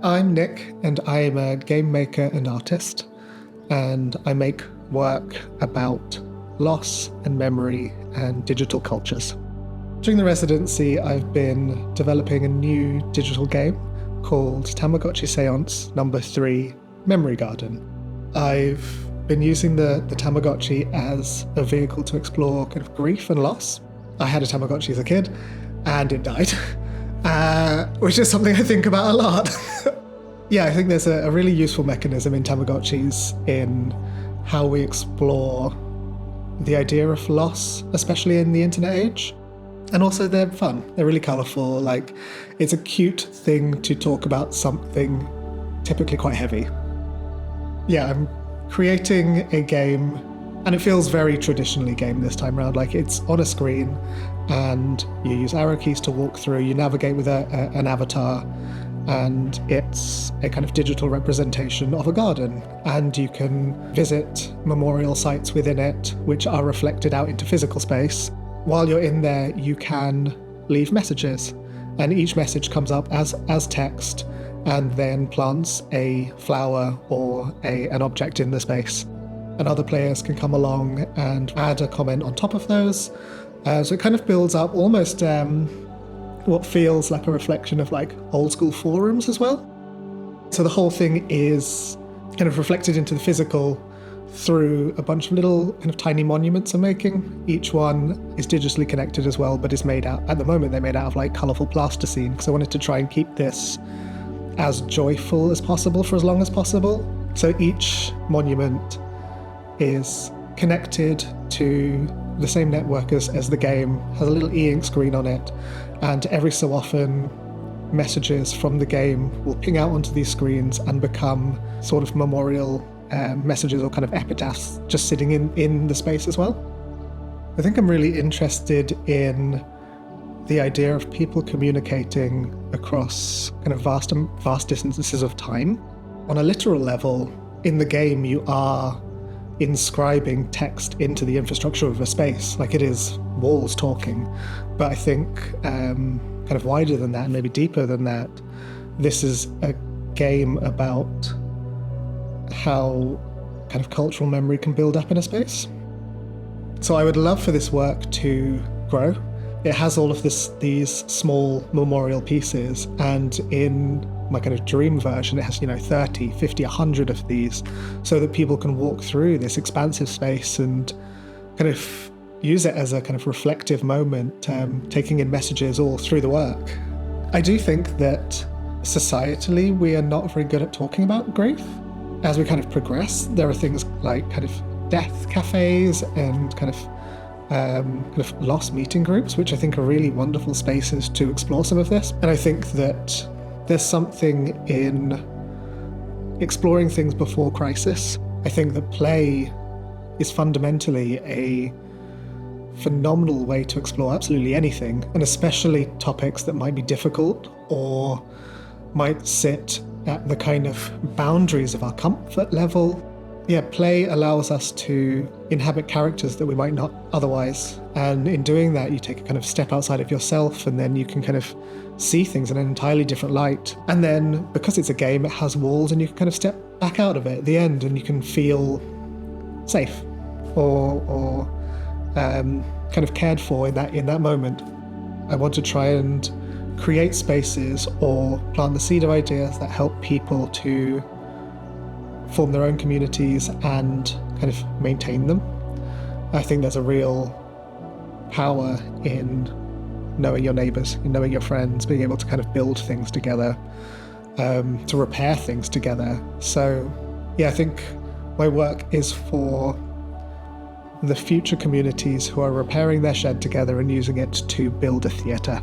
I'm Nick, and I am a game maker and artist, and I make work about loss and memory and digital cultures. During the residency, I've been developing a new digital game called Tamagotchi Seance number 3 Memory Garden. I've been using the Tamagotchi as a vehicle to explore kind of grief and loss. I had a Tamagotchi as a kid, and it died, which is something I think about a lot. Yeah, I think there's a really useful mechanism in Tamagotchis in how we explore the idea of loss, especially in the internet age. And also they're fun. They're really colourful. Like, it's a cute thing to talk about something typically quite heavy. Yeah, I'm creating a game, and it feels very traditionally game this time around. Like, it's on a screen, and you use arrow keys to walk through. You navigate with an avatar, and it's a kind of digital representation of a garden. And you can visit memorial sites within it, which are reflected out into physical space. While you're in there, you can leave messages, and each message comes up as text and then plants a flower or an object in the space. And other players can come along and add a comment on top of those. So it kind of builds up almost what feels like a reflection of like old school forums as well. So the whole thing is kind of reflected into the physical through a bunch of little kind of tiny monuments I'm making. Each one is digitally connected as well, but is made out, at the moment they're made out of like colourful plasticine, because I wanted to try and keep this as joyful as possible for as long as possible. So each monument is connected to the same network as the game, has a little e-ink screen on it, and every so often messages from the game will ping out onto these screens and become sort of memorial messages or kind of epitaphs just sitting in the space as well. I think I'm really interested in the idea of people communicating across kind of vast distances of time. On a literal level, in the game you are inscribing text into the infrastructure of a space, like it is walls talking. But I think kind of wider than that, and maybe deeper than that, this is a game about how kind of cultural memory can build up in a space. So I would love for this work to grow. It has all of these small memorial pieces, and in my kind of dream version, it has, 30, 50, 100 of these, so that people can walk through this expansive space and kind of use it as a kind of reflective moment, taking in messages all through the work. I do think that societally we are not very good at talking about grief. As we kind of progress, there are things like kind of death cafes and kind of lost meeting groups, which I think are really wonderful spaces to explore some of this. And I think that there's something in exploring things before crisis. I think that play is fundamentally a phenomenal way to explore absolutely anything, and especially topics that might be difficult or might sit at the kind of boundaries of our comfort level. Yeah, play allows us to inhabit characters that we might not otherwise. And in doing that, you take a kind of step outside of yourself, and then you can kind of see things in an entirely different light. And then, because it's a game, it has walls, and you can kind of step back out of it at the end, and you can feel safe or kind of cared for in that moment. I want to try and create spaces or plant the seed of ideas that help people to form their own communities and kind of maintain them. I think there's a real power in knowing your neighbours, in knowing your friends, being able to kind of build things together, to repair things together. So yeah, I think my work is for the future communities who are repairing their shed together and using it to build a theatre.